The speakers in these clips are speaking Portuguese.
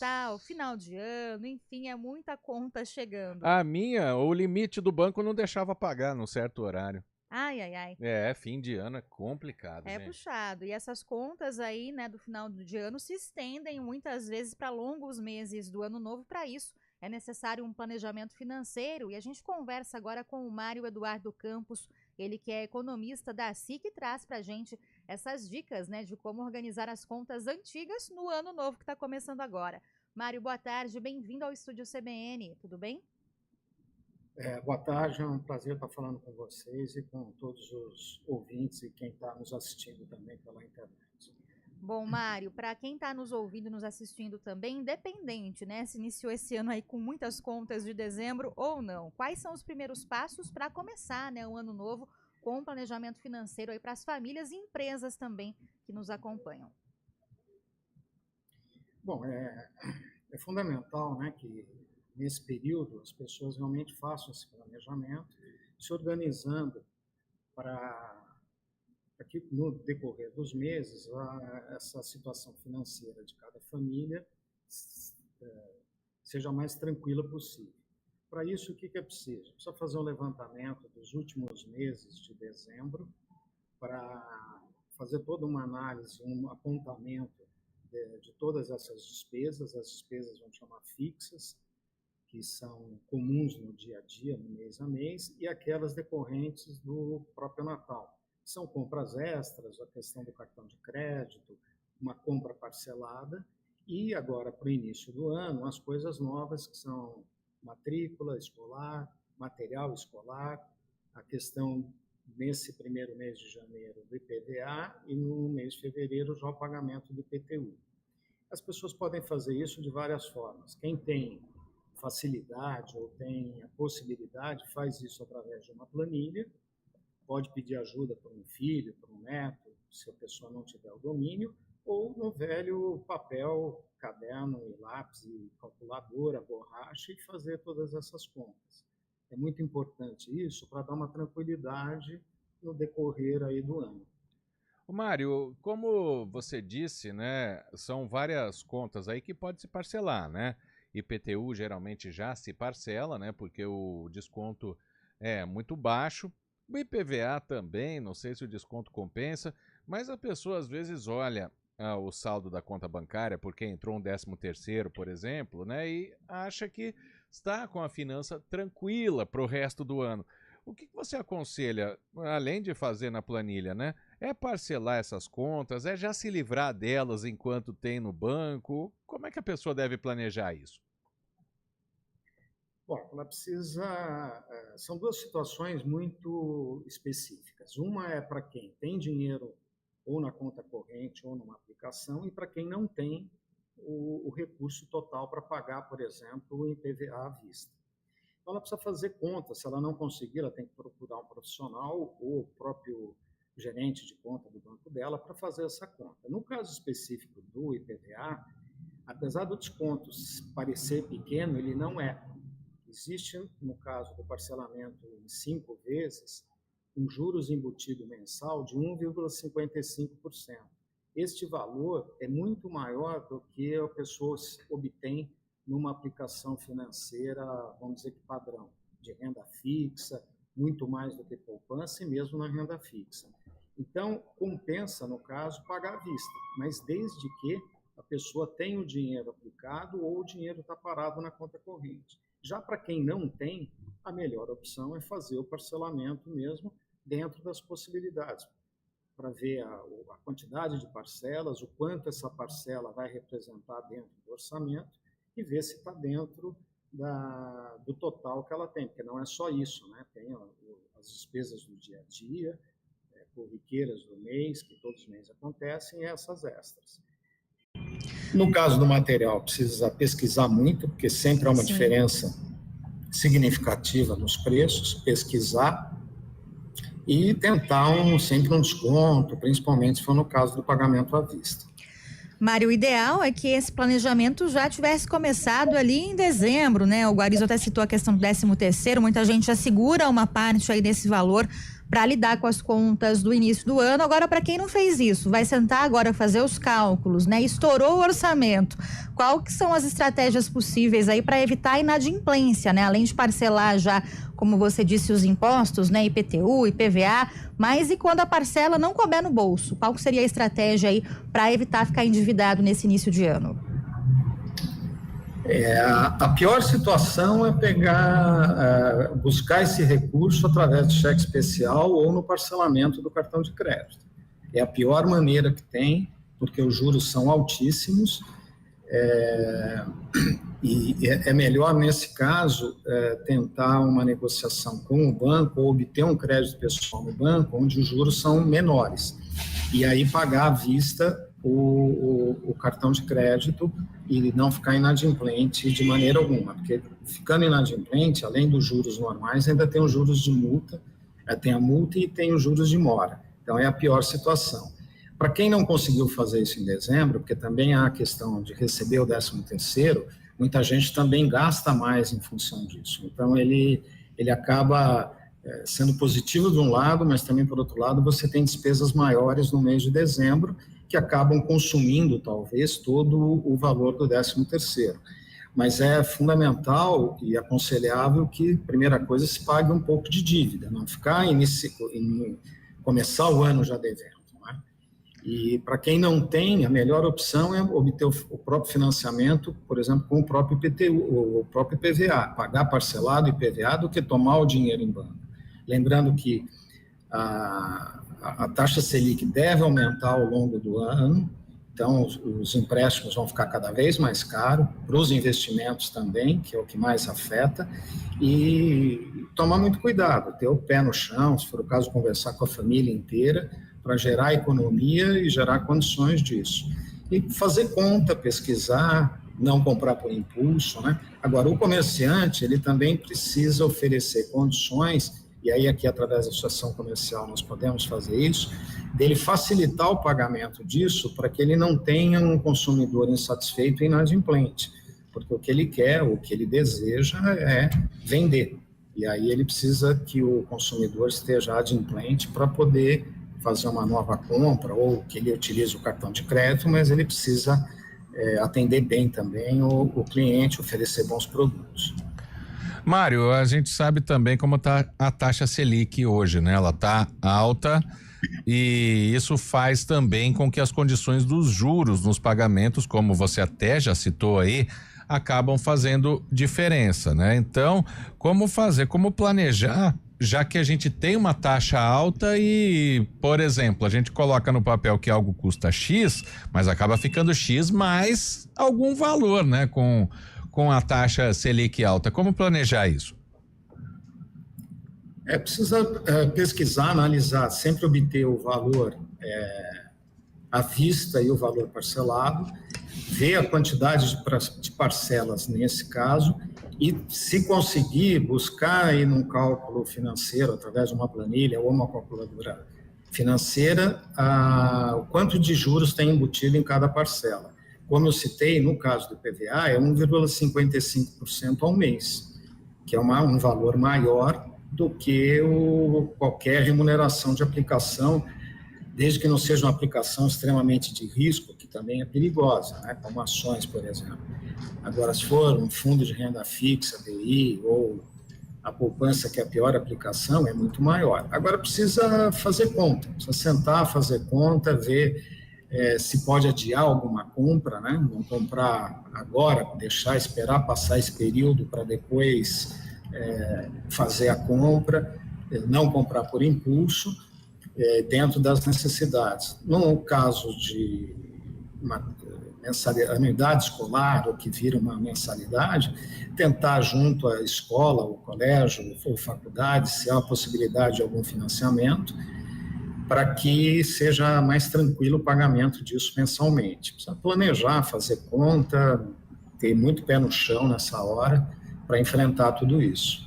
Natal, final de ano, enfim, é muita conta chegando. A minha, o limite do banco não deixava pagar num certo horário. Ai, ai, ai. Fim de ano é complicado, É gente. puxado. E essas contas aí, né, do final de ano se estendem muitas vezes para longos meses do ano novo. Para isso, é necessário um planejamento financeiro. E a gente conversa agora com o Mário Eduardo Campos, ele que é economista da SIC, que traz para a gente essas dicas, né, de como organizar as contas antigas no ano novo que está começando agora. Mário, boa tarde, bem-vindo ao Estúdio CBN, tudo bem? Boa tarde, é um prazer estar falando com vocês e com todos os ouvintes e quem está nos assistindo também pela internet. Bom, Mário, para quem está nos ouvindo e nos assistindo também, independente, né, se iniciou esse ano aí com muitas contas de dezembro ou não, quais são os primeiros passos para começar, né, o ano novo com um planejamento financeiro aí para as famílias e empresas também que nos acompanham? Bom, é fundamental, né, que nesse período as pessoas realmente façam esse planejamento, se organizando para que no decorrer dos meses essa situação financeira de cada família seja a mais tranquila possível. Para isso, o que é preciso? Precisa fazer um levantamento dos últimos meses de dezembro para fazer toda uma análise, um apontamento de todas essas despesas. As despesas vão chamar fixas, que são comuns no dia a dia, no mês a mês, e aquelas decorrentes do próprio Natal. São compras extras, a questão do cartão de crédito, uma compra parcelada, e agora, para o início do ano, as coisas novas, que são matrícula escolar, material escolar, a questão, nesse primeiro mês de janeiro, do IPVA, e no mês de fevereiro, já o pagamento do IPTU. As pessoas podem fazer isso de várias formas. Quem tem facilidade ou tem a possibilidade, faz isso através de uma planilha, pode pedir ajuda para um filho, para um neto, se a pessoa não tiver o domínio, ou no velho papel, caderno e lápis e calculadora, borracha, e fazer todas essas contas. É muito importante isso para dar uma tranquilidade no decorrer aí do ano. Mário, como você disse, né, são várias contas aí que pode se parcelar, né? IPTU geralmente já se parcela, né, porque o desconto é muito baixo. O IPVA também, não sei se o desconto compensa, mas a pessoa às vezes olha o saldo da conta bancária porque entrou um 13º, por exemplo, né, e acha que está com a finança tranquila para o resto do ano. O que você aconselha, além de fazer na planilha, né? É parcelar essas contas, é já se livrar delas enquanto tem no banco? Como é que a pessoa deve planejar isso? Bom, ela precisa... São duas situações muito específicas. Uma é para quem tem dinheiro ou na conta corrente ou numa aplicação, e para quem não tem o recurso total para pagar, por exemplo, o IPVA à vista. Então, ela precisa fazer conta. Se ela não conseguir, ela tem que procurar um profissional ou o próprio gerente de conta do banco dela para fazer essa conta. No caso específico do IPVA, apesar do desconto parecer pequeno, ele não é. Existe, no caso do parcelamento em 5 vezes, um juros embutido mensal de 1,55%. Este valor é muito maior do que a pessoa obtém numa aplicação financeira, vamos dizer que padrão, de renda fixa, muito mais do que poupança e mesmo na renda fixa. Então, compensa, no caso, pagar à vista, mas desde que a pessoa tenha o dinheiro aplicado ou o dinheiro está parado na conta corrente. Já para quem não tem, a melhor opção é fazer o parcelamento mesmo dentro das possibilidades, para ver a quantidade de parcelas, o quanto essa parcela vai representar dentro do orçamento, e ver se está dentro do total que ela tem, porque não é só isso, né? Tem as despesas do dia a dia, corriqueiras do mês, que todos os meses acontecem, e essas extras. No caso do material, precisa pesquisar muito, porque sempre há uma diferença significativa nos preços, pesquisar e tentar sempre um desconto, principalmente se for no caso do pagamento à vista. Mário, o ideal é que esse planejamento já tivesse começado ali em dezembro, né? O Guarizo até citou a questão do 13º, muita gente já segura uma parte aí desse valor para lidar com as contas do início do ano. Agora, para quem não fez isso, vai sentar agora fazer os cálculos, né? Estourou o orçamento. Qual que são as estratégias possíveis aí para evitar a inadimplência, né? Além de parcelar já, como você disse, os impostos, né? IPTU, IPVA, mas e quando a parcela não couber no bolso? Qual que seria a estratégia aí para evitar ficar endividado nesse início de ano? A pior situação é buscar esse recurso através de cheque especial ou no parcelamento do cartão de crédito. É a pior maneira que tem, porque os juros são altíssimos, e é melhor, nesse caso, tentar uma negociação com o banco ou obter um crédito pessoal no banco, onde os juros são menores, e aí pagar à vista o cartão de crédito e não ficar inadimplente de maneira alguma, porque ficando inadimplente, além dos juros normais, ainda tem os juros de multa, tem a multa e tem os juros de mora. Então, é a pior situação. Para quem não conseguiu fazer isso em dezembro, porque também há a questão de receber o 13º, muita gente também gasta mais em função disso. Então, ele acaba sendo positivo de um lado, mas também, por outro lado, você tem despesas maiores no mês de dezembro, que acabam consumindo, talvez, todo o valor do 13º. Mas é fundamental e aconselhável que, primeira coisa, se pague um pouco de dívida, não ficar começar o ano já devendo. Né? E, para quem não tem, a melhor opção é obter o próprio financiamento, por exemplo, com o próprio IPTU, o próprio IPVA, pagar parcelado IPVA do que tomar o dinheiro em banco. Lembrando que a taxa Selic deve aumentar ao longo do ano, então os empréstimos vão ficar cada vez mais caros, para os investimentos também, que é o que mais afeta, e tomar muito cuidado, ter o pé no chão, se for o caso, conversar com a família inteira, para gerar economia e gerar condições disso. E fazer conta, pesquisar, não comprar por impulso, né? Agora, o comerciante, ele também precisa oferecer condições, e aí aqui através da associação comercial nós podemos fazer isso, dele facilitar o pagamento disso para que ele não tenha um consumidor insatisfeito e inadimplente, porque o que ele quer, o que ele deseja é vender, e aí ele precisa que o consumidor esteja adimplente para poder fazer uma nova compra, ou que ele utilize o cartão de crédito, mas ele precisa atender bem também o cliente, oferecer bons produtos. Mário, a gente sabe também como está a taxa Selic hoje, né? Ela está alta e isso faz também com que as condições dos juros nos pagamentos, como você até já citou aí, acabam fazendo diferença, né? Então, como planejar, já que a gente tem uma taxa alta e, por exemplo, a gente coloca no papel que algo custa X, mas acaba ficando X mais algum valor, né? Com a taxa Selic alta. Como planejar isso? Precisa pesquisar, analisar, sempre obter o valor à vista e o valor parcelado, ver a quantidade de parcelas nesse caso e, se conseguir, buscar aí num cálculo financeiro, através de uma planilha ou uma calculadora financeira, o quanto de juros tem embutido em cada parcela. Como eu citei, no caso do IPVA, é 1,55% ao mês, que é um valor maior do que qualquer remuneração de aplicação, desde que não seja uma aplicação extremamente de risco, que também é perigosa, né, como ações, por exemplo. Agora, se for um fundo de renda fixa, DI, ou a poupança, que é a pior aplicação, é muito maior. Agora, precisa fazer conta, precisa sentar, fazer conta, ver se pode adiar alguma compra, né? Não comprar agora, esperar passar esse período para depois fazer a compra, não comprar por impulso, dentro das necessidades. No caso de uma anuidade escolar, ou que vira uma mensalidade, tentar junto à escola, ou colégio, ou faculdade, se há a possibilidade de algum financiamento, para que seja mais tranquilo o pagamento disso mensalmente. Precisa planejar, fazer conta, ter muito pé no chão nessa hora para enfrentar tudo isso.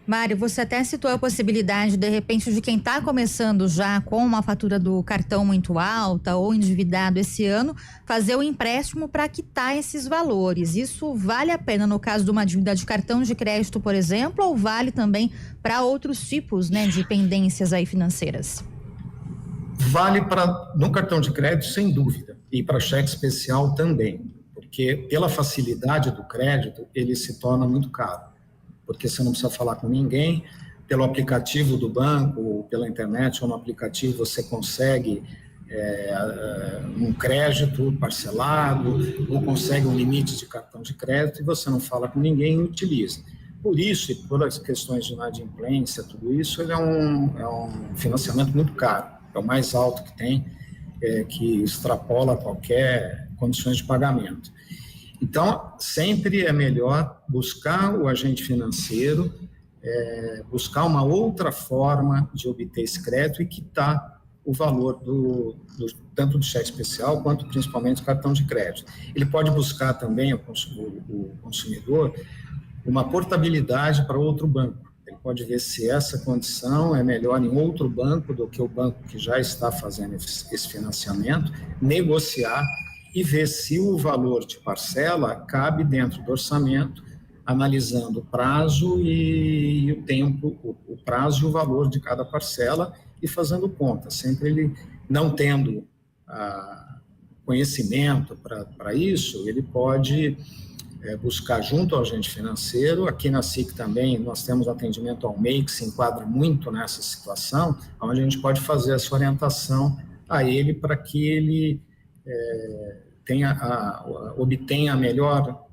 Mário, você até citou a possibilidade, de repente, de quem está começando já com uma fatura do cartão muito alta ou endividado esse ano, fazer o empréstimo para quitar esses valores. Isso vale a pena no caso de uma dívida de cartão de crédito, por exemplo, ou vale também para outros tipos, né, de pendências aí financeiras? Vale no cartão de crédito, sem dúvida, e para cheque especial também, porque pela facilidade do crédito, ele se torna muito caro. Porque você não precisa falar com ninguém, pelo aplicativo do banco, ou pela internet ou no aplicativo você consegue um crédito parcelado, ou consegue um limite de cartão de crédito e você não fala com ninguém e utiliza. Por isso, e por as questões de inadimplência, tudo isso, ele é um financiamento muito caro, é o mais alto que tem, que extrapola qualquer condições de pagamento. Então, sempre é melhor buscar o agente financeiro, buscar uma outra forma de obter esse crédito e quitar o valor tanto do cheque especial quanto principalmente do cartão de crédito. Ele pode buscar também, o consumidor, uma portabilidade para outro banco. Ele pode ver se essa condição é melhor em outro banco do que o banco que já está fazendo esse financiamento, negociar e ver se o valor de parcela cabe dentro do orçamento, analisando o prazo e o tempo, o prazo e o valor de cada parcela e fazendo conta. Sempre ele não tendo conhecimento para isso, ele pode buscar junto ao agente financeiro. Aqui na SIC também nós temos atendimento ao MEI, que se enquadra muito nessa situação, onde a gente pode fazer essa orientação a ele para que ele obtenha a melhor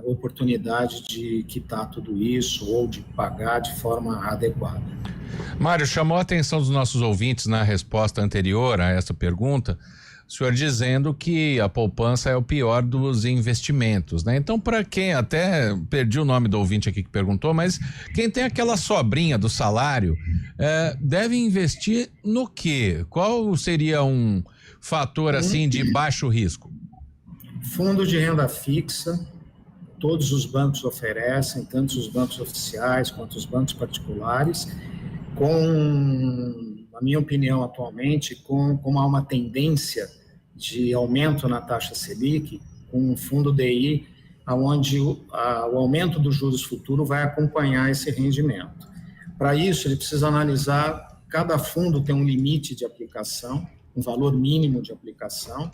oportunidade de quitar tudo isso ou de pagar de forma adequada. Mário, chamou a atenção dos nossos ouvintes na resposta anterior a essa pergunta, o senhor dizendo que a poupança é o pior dos investimentos, né? Então, para quem, até perdi o nome do ouvinte aqui que perguntou, mas quem tem aquela sobrinha do salário, deve investir no quê? Qual seria um fator assim de baixo risco? Fundo de renda fixa, todos os bancos oferecem, tanto os bancos oficiais quanto os bancos particulares, na minha opinião atualmente, como há uma tendência de aumento na taxa Selic, com um fundo DI, onde o aumento dos juros futuros vai acompanhar esse rendimento. Para isso, ele precisa analisar, cada fundo tem um limite de aplicação, um valor mínimo de aplicação,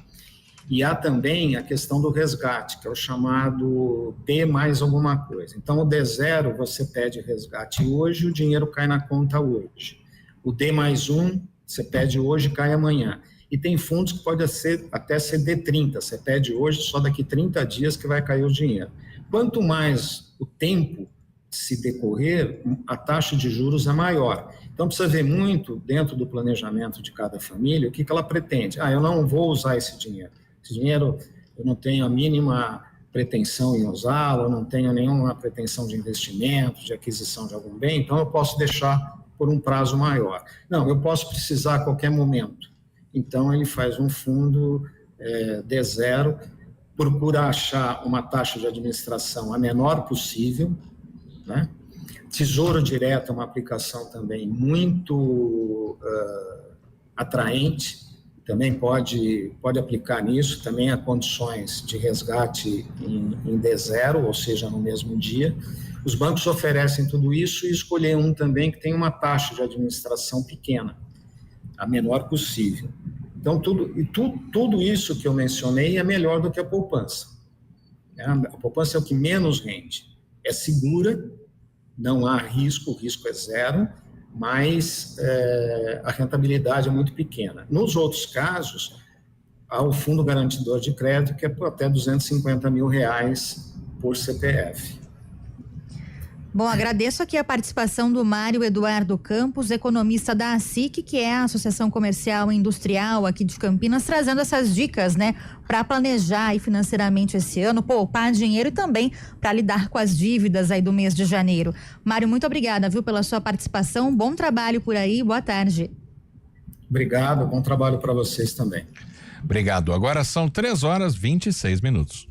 e há também a questão do resgate, que é o chamado D mais alguma coisa. Então, o D0, você pede resgate hoje, o dinheiro cai na conta hoje. O D mais 1, você pede hoje, cai amanhã. E tem fundos que pode até ser D30, você pede hoje, só daqui 30 dias que vai cair o dinheiro. Quanto mais o tempo se decorrer, a taxa de juros é maior. Então, precisa ver muito, dentro do planejamento de cada família, o que ela pretende. Eu não vou usar esse dinheiro. Esse dinheiro, eu não tenho a mínima pretensão em usá-lo, eu não tenho nenhuma pretensão de investimento, de aquisição de algum bem, então eu posso deixar por um prazo maior. Não, eu posso precisar a qualquer momento. Então, ele faz um fundo D0, procura achar uma taxa de administração a menor possível, né? Tesouro Direto é uma aplicação também muito atraente, também pode aplicar nisso, também há condições de resgate em D0, ou seja, no mesmo dia. Os bancos oferecem tudo isso e escolher um também que tem uma taxa de administração pequena, a menor possível. Então, tudo isso que eu mencionei é melhor do que a poupança. A poupança é o que menos rende. É segura, não há risco, o risco é zero, mas a rentabilidade é muito pequena. Nos outros casos, há o Fundo Garantidor de Crédito, que é por até R$250 mil por CPF. Bom, agradeço aqui a participação do Mário Eduardo Campos, economista da ASIC, que é a Associação Comercial e Industrial aqui de Campinas, trazendo essas dicas, né, para planejar aí financeiramente esse ano, poupar dinheiro e também para lidar com as dívidas aí do mês de janeiro. Mário, muito obrigada, viu, pela sua participação. Bom trabalho por aí, boa tarde. Obrigado, bom trabalho para vocês também. Obrigado. Agora são 3h26.